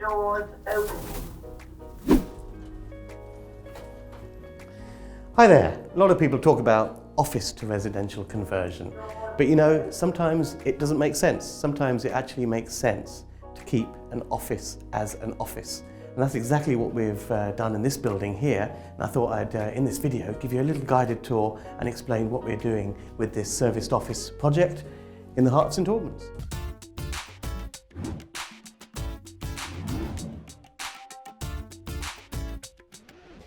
doors open. Hi there. A lot of people talk about office to residential conversion, but you know, sometimes it doesn't make sense. Sometimes it actually makes sense to keep an office as an office. And that's exactly what we've done in this building here. And I thought I'd, in this video, give you a little guided tour and explain what we're doing with this serviced office project in the heart of St Albans.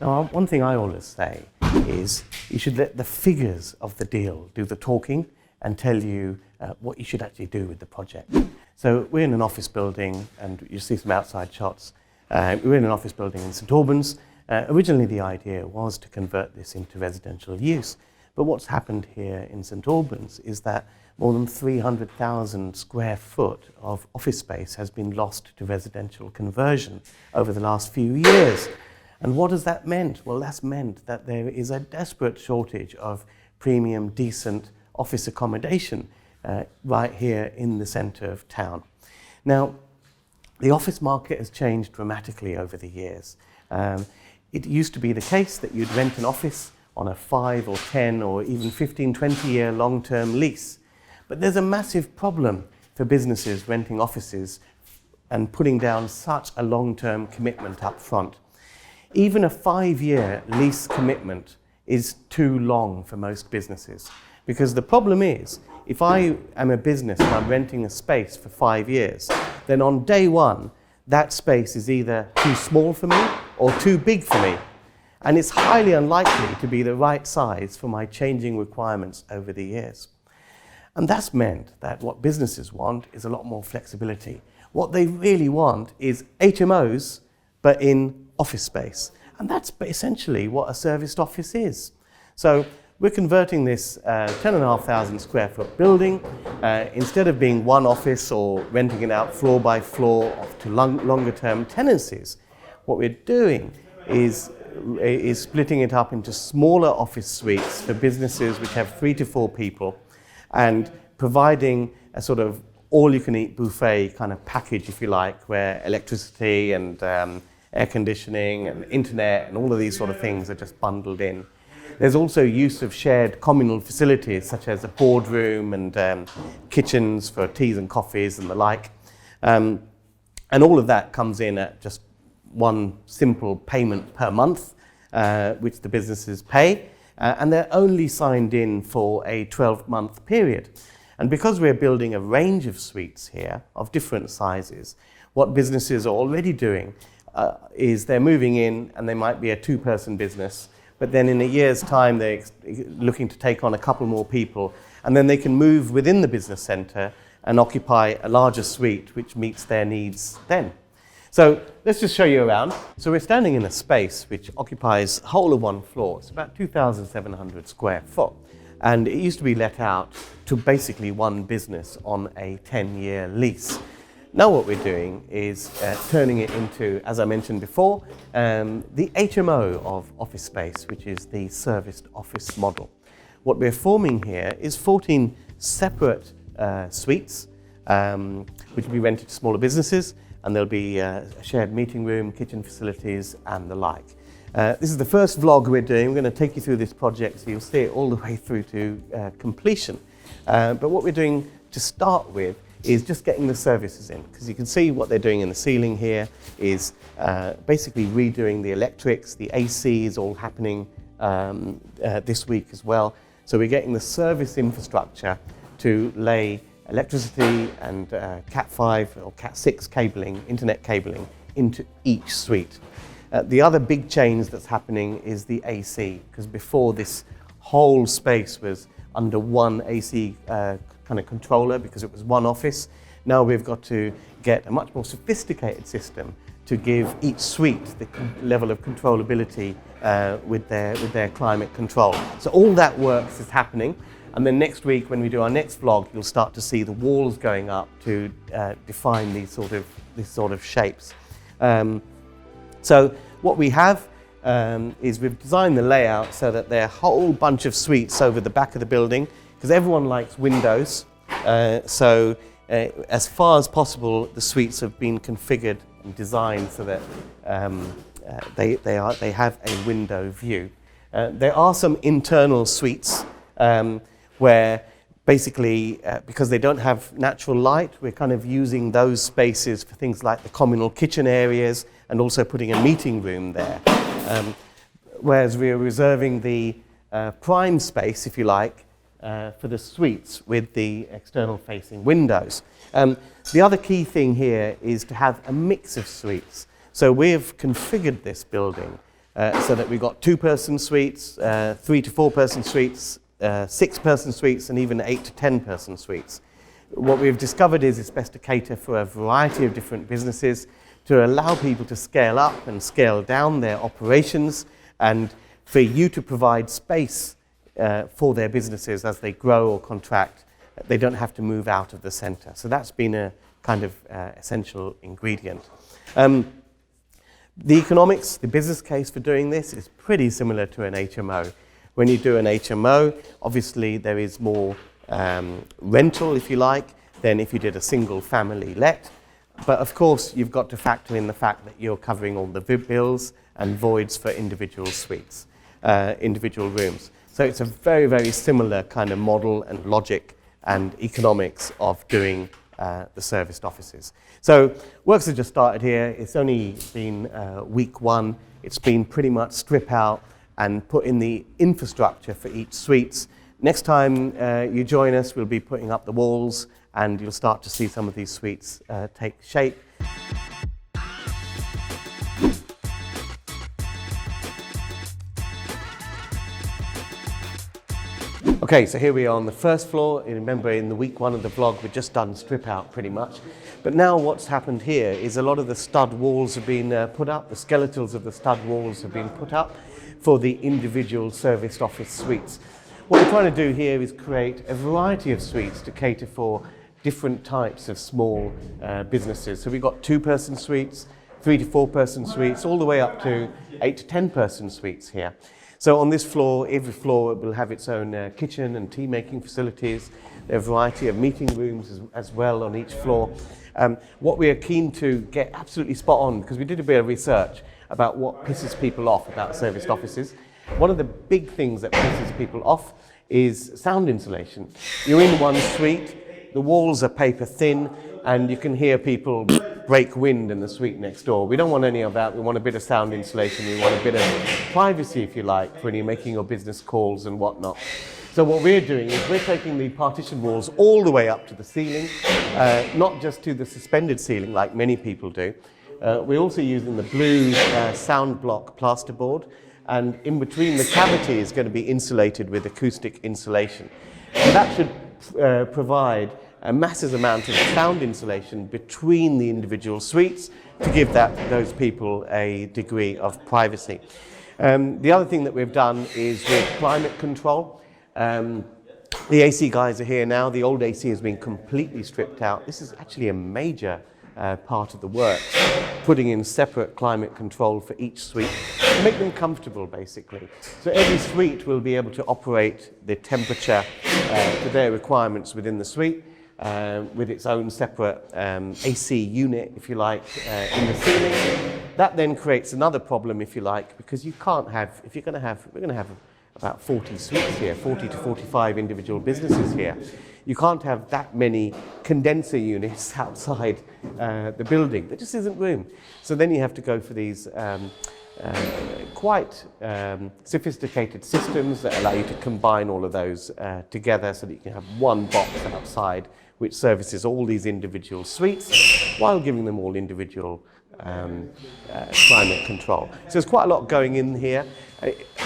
Now, one thing I always say is you should let the figures of the deal do the talking and tell you what you should actually do with the project. So we're in an office building, and you see some outside shots. We're in an office building in St Albans. Originally the idea was to convert this into residential use, but what's happened here in St Albans is that more than 300,000 square foot of office space has been lost to residential conversion over the last few years. And what has that meant? Well, that's meant that there is a desperate shortage of premium, decent office accommodation right here in the centre of town. Now, the office market has changed dramatically over the years. It used to be the case that you'd rent an office on a 5 or 10 or even 15, 20-year long-term lease. But there's a massive problem for businesses renting offices and putting down such a long-term commitment up front. Even a 5-year lease commitment is too long for most businesses, because the problem is, if I am a business and I'm renting a space for 5 years, then on day one, that space is either too small for me or too big for me. And it's highly unlikely to be the right size for my changing requirements over the years. And that's meant that what businesses want is a lot more flexibility. What they really want is HMOs, but in office space. And that's essentially what a serviced office is. So we're converting this 10,500 square foot building, instead of being one office or renting it out floor by floor to longer term tenancies, what we're doing is splitting it up into smaller office suites for businesses which have 3 to 4 people, and providing a sort of all-you-can-eat buffet kind of package, if you like, where electricity and air conditioning and internet and all of these sort of things are just bundled in. There's also use of shared communal facilities such as a boardroom and kitchens for teas and coffees and the like. And all of that comes in at just one simple payment per month, which the businesses pay, and they're only signed in for a 12-month period. And because we're building a range of suites here of different sizes, what businesses are already doing is they're moving in, and they might be a 2-person business, but then in a year's time they're looking to take on a couple more people, and then they can move within the business centre and occupy a larger suite which meets their needs then. So let's just show you around. So we're standing in a space which occupies the whole of one floor. It's about 2,700 square foot, and it used to be let out to basically one business on a 10-year lease. Now what we're doing is turning it into, as I mentioned before, the HMO of office space, which is the serviced office model. What we're forming here is 14 separate suites, which will be rented to smaller businesses, and there'll be a shared meeting room, kitchen facilities, and the like. This is the first vlog we're doing. We're going to take you through this project so you'll see it all the way through to completion. But what we're doing to start with is just getting the services in, because you can see what they're doing in the ceiling here is basically redoing the electrics. The AC is all happening this week as well. So we're getting the service infrastructure to lay electricity and Cat5 or Cat6 cabling, internet cabling, into each suite. The other big change that's happening is the AC, because before this whole space was under one AC kind of controller because it was one office. Now we've got to get a much more sophisticated system to give each suite the level of controllability with their climate control. So all that work is happening, and then next week when we do our next vlog, you'll start to see the walls going up to define these sort of shapes. So what we have is we've designed the layout so that there are a whole bunch of suites over the back of the building, because everyone likes windows. So as far as possible, the suites have been configured and designed so that they have a window view. There are some internal suites where basically, because they don't have natural light, we're kind of using those spaces for things like the communal kitchen areas and also putting a meeting room there. Whereas we're reserving the prime space, if you like, for the suites with the external facing windows. The other key thing here is to have a mix of suites. So we've configured this building so that we've got 2-person suites, 3 to 4-person suites, 6-person suites, and even 8 to 10-person suites. What we've discovered is it's best to cater for a variety of different businesses to allow people to scale up and scale down their operations, and for you to provide space for their businesses as they grow or contract. They don't have to move out of the centre. So that's been a kind of essential ingredient. The economics, the business case for doing this is pretty similar to an HMO. When you do an HMO, obviously there is more rental, if you like, than if you did a single family let. But of course, you've got to factor in the fact that you're covering all the bills and voids for individual suites, individual rooms. So it's a very, very similar kind of model and logic and economics of doing the serviced offices. So works have just started here. It's only been week 1. It's been pretty much strip out and put in the infrastructure for each suites. Next time you join us, we'll be putting up the walls and you'll start to see some of these suites take shape. Okay, so here we are on the first floor. You remember in the week 1 of the vlog, we've just done strip out pretty much. But now what's happened here is a lot of the stud walls have been put up, the skeletals of the stud walls have been put up for the individual serviced office suites. What we're trying to do here is create a variety of suites to cater for different types of small businesses. So we've got 2-person suites, 3 to 4-person suites, all the way up to 8 to 10-person suites here. So on this floor, every floor will have its own kitchen and tea-making facilities. There are a variety of meeting rooms as well on each floor. What we are keen to get absolutely spot on, because we did a bit of research about what pisses people off about serviced offices. One of the big things that pisses people off is sound insulation. You're in one suite, the walls are paper thin, and you can hear people break wind in the suite next door. We don't want any of that. We want a bit of sound insulation. We want a bit of privacy, if you like, when you're making your business calls and whatnot. So what we're doing is we're taking the partition walls all the way up to the ceiling, not just to the suspended ceiling like many people do. We're also using the blue sound block plasterboard, and in between the cavity is going to be insulated with acoustic insulation. And that should provide a massive amount of sound insulation between the individual suites to give those people a degree of privacy. The other thing that we've done is with climate control. The AC guys are here now. The old AC has been completely stripped out. This is actually a major part of the work, putting in separate climate control for each suite to make them comfortable, basically. So every suite will be able to operate the temperature to their requirements within the suite, with its own separate AC unit, if you like, in the ceiling. That then creates another problem, if you like, because you can't have, if you're going to have, we're going to have about 40 suites here, 40 to 45 individual businesses here. You can't have that many condenser units outside the building. There just isn't room. So then you have to go for these quite sophisticated systems that allow you to combine all of those together so that you can have one box outside which services all these individual suites while giving them all individual climate control. So there's quite a lot going in here.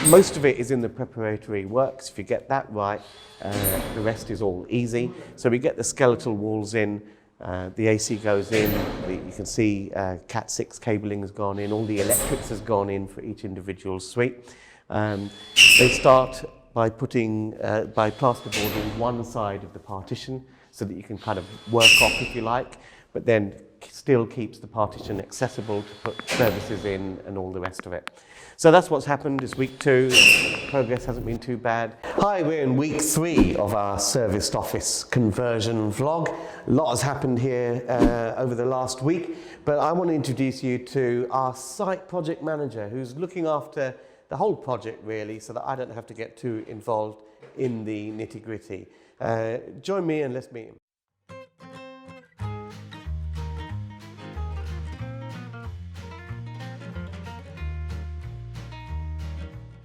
Most of it is in the preparatory works. If you get that right, the rest is all easy. So we get the skeletal walls in, the AC goes in, you can see Cat 6 cabling has gone in, all the electrics has gone in for each individual suite. They start by putting, by plasterboarding one side of the partition so that you can kind of work off, if you like. but then still keeps the partition accessible to put services in and all the rest of it. So that's what's happened. It's week 2. Progress hasn't been too bad. Hi, we're in week 3 of our serviced office conversion vlog. A lot has happened here over the last week, but I want to introduce you to our site project manager who's looking after the whole project really, so that I don't have to get too involved in the nitty-gritty. Join me and let's meet him.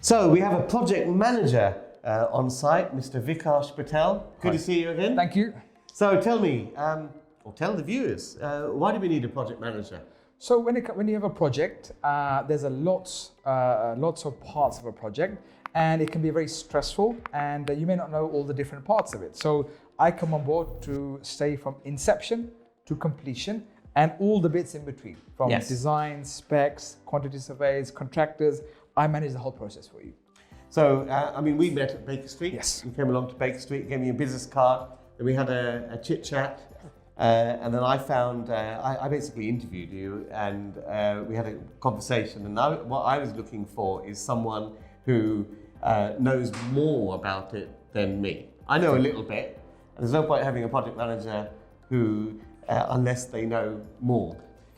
So we have a project manager on site, Mr. Vikash Patel. Good to see you again. Thank you. So tell me, or tell the viewers, why do we need a project manager? So when you have a project, there's lots of parts of a project, and it can be very stressful, and you may not know all the different parts of it. So I come on board to stay from inception to completion, and all the bits in between, from design, specs, quantity surveys, contractors. I manage the whole process for you. So, I mean, we met at Baker Street. Yes. You came along to Baker Street, gave me a business card, and we had a chit chat. And then I found, I basically interviewed you, and we had a conversation. And what I was looking for is someone who knows more about it than me. I know a little bit, and there's no point having a project manager who, unless they know more.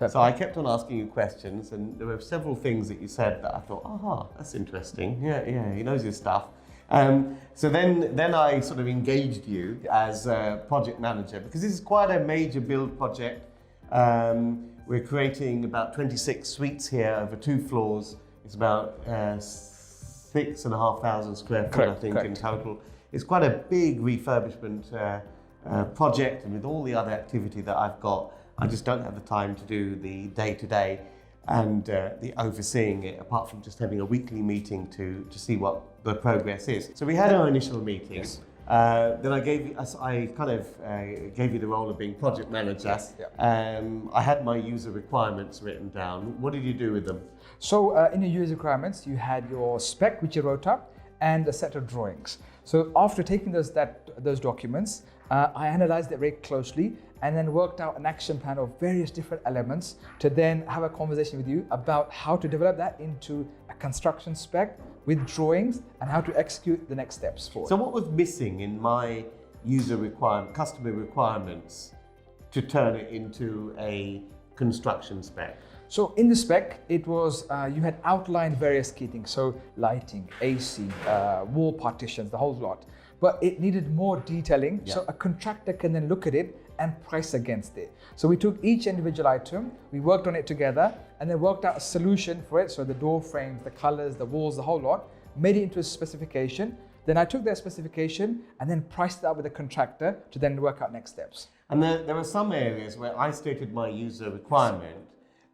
So I kept on asking you questions, and there were several things that you said that I thought, aha, that's interesting. Yeah, he knows his stuff. So then I sort of engaged you as a project manager, because this is quite a major build project. We're creating about 26 suites here over 2 floors. It's about 6,500 square foot, I think, in total. It's quite a big refurbishment project, and with all the other activity that I've got, I just don't have the time to do the day-to-day and the overseeing it, apart from just having a weekly meeting to see what the progress is. So we had our initial meeting. Yes. Then I gave you the role of being project manager. Yes, yeah. I had my user requirements written down. What did you do with them? So in your user requirements, you had your spec, which you wrote up, and a set of drawings. So after taking those documents, I analyzed it very closely and then worked out an action plan of various different elements to then have a conversation with you about how to develop that into a construction spec with drawings and how to execute the next steps forward. So what was missing in my customer requirements to turn it into a construction spec? So in the spec, it was, you had outlined various key things, so lighting, AC, wall partitions, the whole lot. But it needed more detailing, so a contractor can then look at it and price against it. So we took each individual item, we worked on it together, and then worked out a solution for it, so the door frames, the colors, the walls, the whole lot, made it into a specification. Then I took that specification and then priced it out with a contractor to then work out next steps. And there were some areas where I stated my user requirement,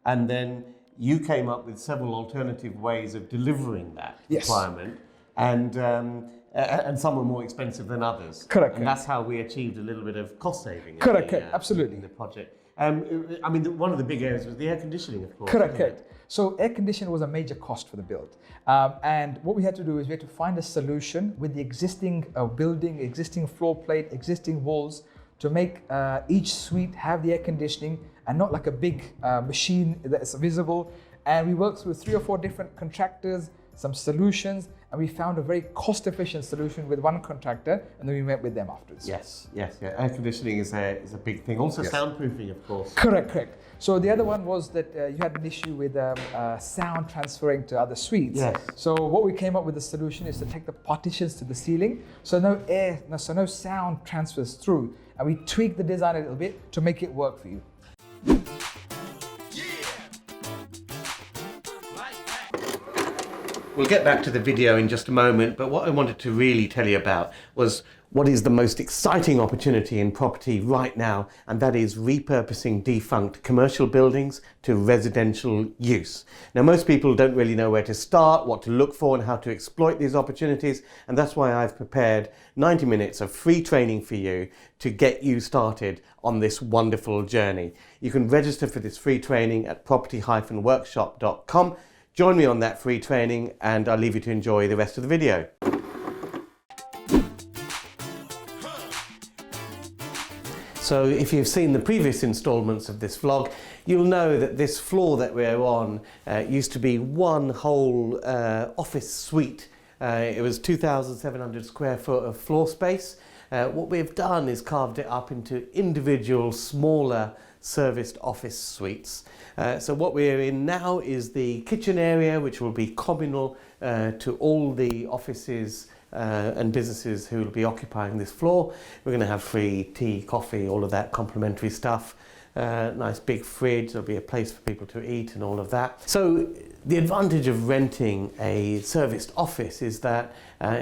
and then you came up with several alternative ways of delivering that requirement, and some were more expensive than others. Correct. And that's how we achieved a little bit of cost saving. Correct. Absolutely. In the project. I mean, one of the big areas was the air conditioning, of course. Correct. So air conditioning was a major cost for the build. And what we had to do is we had to find a solution with the existing building, existing floor plate, existing walls, to make each suite have the air conditioning and not like a big machine that's visible. And we worked through 3 or 4 different contractors, some solutions, and we found a very cost-efficient solution with one contractor, and then we met with them afterwards. Yes. Air conditioning is a big thing. Also soundproofing, of course. Correct. So the other one was that you had an issue with sound transferring to other suites. Yes. So what we came up with the solution is to take the partitions to the ceiling, so no sound transfers through, and we tweaked the design a little bit to make it work for you. We'll get back to the video in just a moment, but what I wanted to really tell you about was what is the most exciting opportunity in property right now, and that is repurposing defunct commercial buildings to residential use. Now, most people don't really know where to start, what to look for, and how to exploit these opportunities, and that's why I've prepared 90 minutes of free training for you to get you started on this wonderful journey. You can register for this free training at property-workshop.com. Join me on that free training, and I'll leave you to enjoy the rest of the video. So if you've seen the previous installments of this vlog, you'll know that this floor that we're on used to be one whole office suite. It was 2,700 square foot of floor space. What we've done is carved it up into individual smaller serviced office suites. So what we're in now is the kitchen area, which will be communal to all the offices and businesses who will be occupying this floor. We're going to have free tea, coffee, all of that complimentary stuff. Nice big fridge, there'll be a place for people to eat and all of that. So the advantage of renting a serviced office is that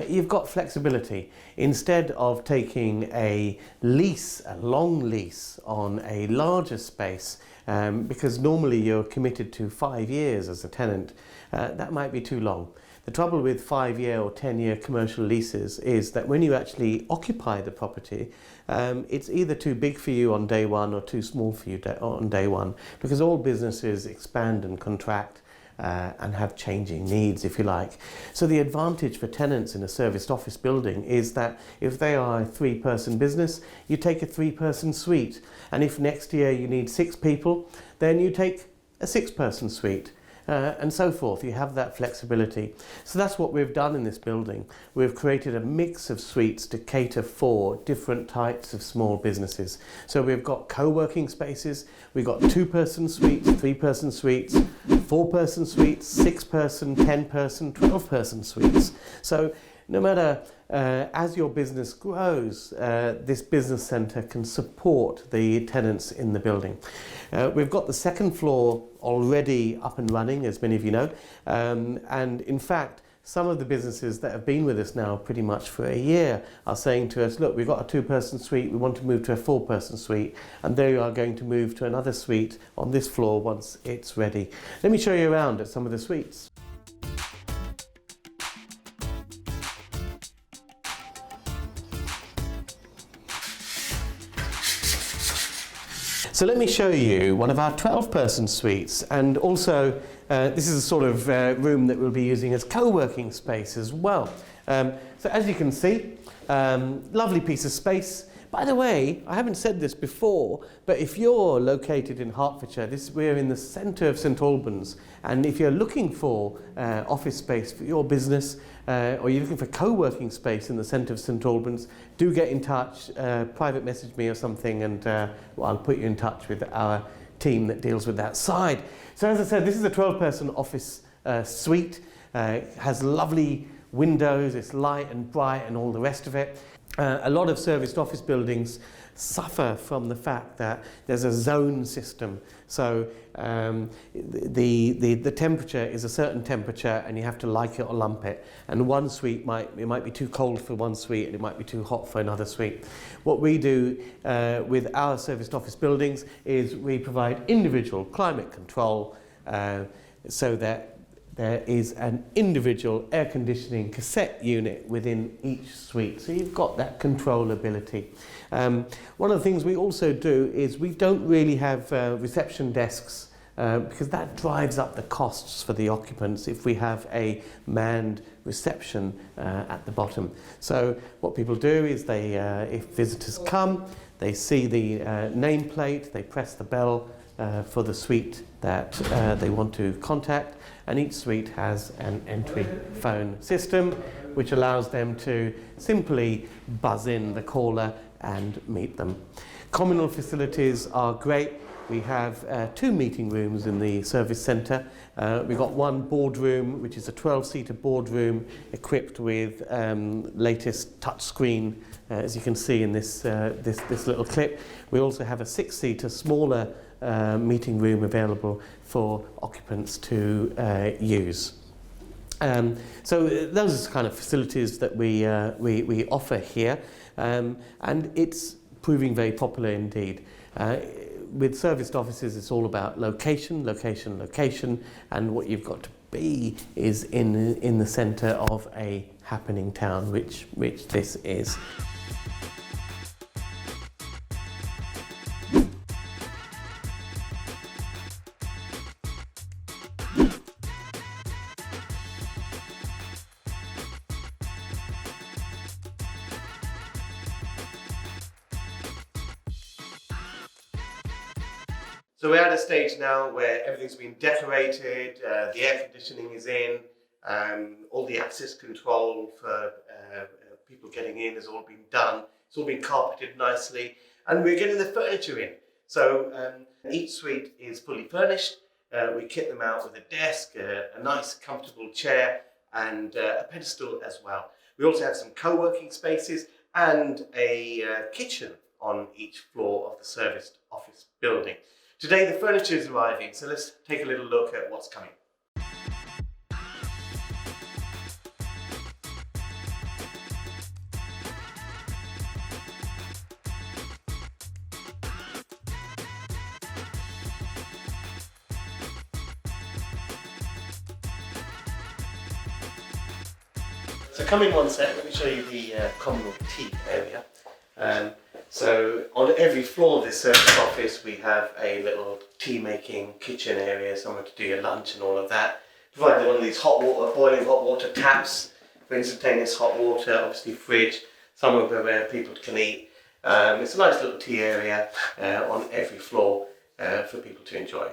you've got flexibility. Instead of taking a lease, a long lease on a larger space, because normally you're committed to 5 years as a tenant, that might be too long. The trouble with 5-year or 10-year commercial leases is that when you actually occupy the property, it's either too big for you on day one or too small for you on day one, because all businesses expand and contract and have changing needs, if you like. So the advantage for tenants in a serviced office building is that if they are a 3-person business, you take a 3-person suite. And if next year you need 6 people, then you take a 6-person suite. And so forth. You have that flexibility. So that's what we've done in this building. We've created a mix of suites to cater for different types of small businesses. So we've got co-working spaces, we've got 2-person suites, 3-person suites, 4-person suites, 6-person, 10-person, 12-person suites. So no matter as your business grows, this business centre can support the tenants in the building. We've got the 2nd floor already up and running, as many of you know, and in fact some of the businesses that have been with us now pretty much for a year are saying to us, look, we've got a 2-person suite, we want to move to a 4-person suite, and they are going to move to another suite on this floor once it's ready. Let me show you around at some of the suites. So let me show you one of our 12-person suites, and also this is a sort of room that we'll be using as co-working space as well. So as you can see, lovely piece of space. By the way, I haven't said this before, but if you're located in Hertfordshire, we're in the centre of St Albans, and if you're looking for office space for your business, or you're looking for co-working space in the centre of St Albans, do get in touch, private message me or something, and well, I'll put you in touch with our team that deals with that side. So as I said, this is a 12-person office suite. It has lovely windows, it's light and bright and all the rest of it. A lot of serviced office buildings suffer from the fact that there's a zone system. So the temperature is a certain temperature and you have to like it or lump it. And one suite might be too cold for one suite and it might be too hot for another suite. What we do with our serviced office buildings is we provide individual climate control so that there is an individual air conditioning cassette unit within each suite. So you've got that controllability. One of the things we also do is we don't really have reception desks because that drives up the costs for the occupants if we have a manned reception at the bottom. So what people do is they, if visitors come, they see the nameplate, they press the bell for the suite that they want to contact, and each suite has an entry phone system which allows them to simply buzz in the caller and meet them. Communal facilities are great. We have 2 meeting rooms in the service centre. We've got one boardroom, which is a 12-seater boardroom equipped with latest touchscreen, as you can see in this little clip. We also have a 6-seater smaller meeting room available for occupants to use. So those are the kind of facilities that we offer here, and it's proving very popular indeed. With serviced offices, it's all about location, location, location, and what you've got to be is in the centre of a happening town, which this is. So we're at a stage now where everything's been decorated, the air conditioning is in, all the access control for people getting in has all been done. It's all been carpeted nicely, and we're getting the furniture in. So each suite is fully furnished. We kit them out with a desk, a nice comfortable chair, and a pedestal as well. We also have some co-working spaces and a kitchen on each floor of the serviced office building. Today the furniture is arriving, so let's take a little look at what's coming. So come in one sec, let me show you the communal tea area. So on every floor of this service office we have a little tea making kitchen area, somewhere to do your lunch and all of that. Provided one of these boiling hot water taps for instantaneous hot water, obviously fridge, somewhere where people can eat. It's a nice little tea area on every floor for people to enjoy.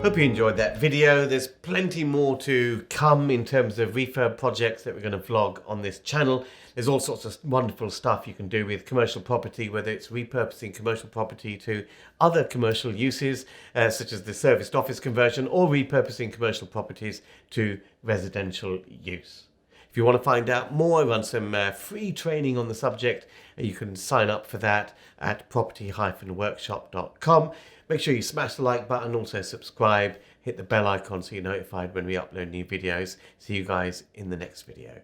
Hope you enjoyed that video. There's plenty more to come in terms of refurb projects that we're going to vlog on this channel. There's all sorts of wonderful stuff you can do with commercial property, whether it's repurposing commercial property to other commercial uses, such as the serviced office conversion, or repurposing commercial properties to residential use. If you want to find out more, I run some free training on the subject, and you can sign up for that at property-workshop.com. Make sure you smash the like button, also subscribe, hit the bell icon so you're notified when we upload new videos. See you guys in the next video.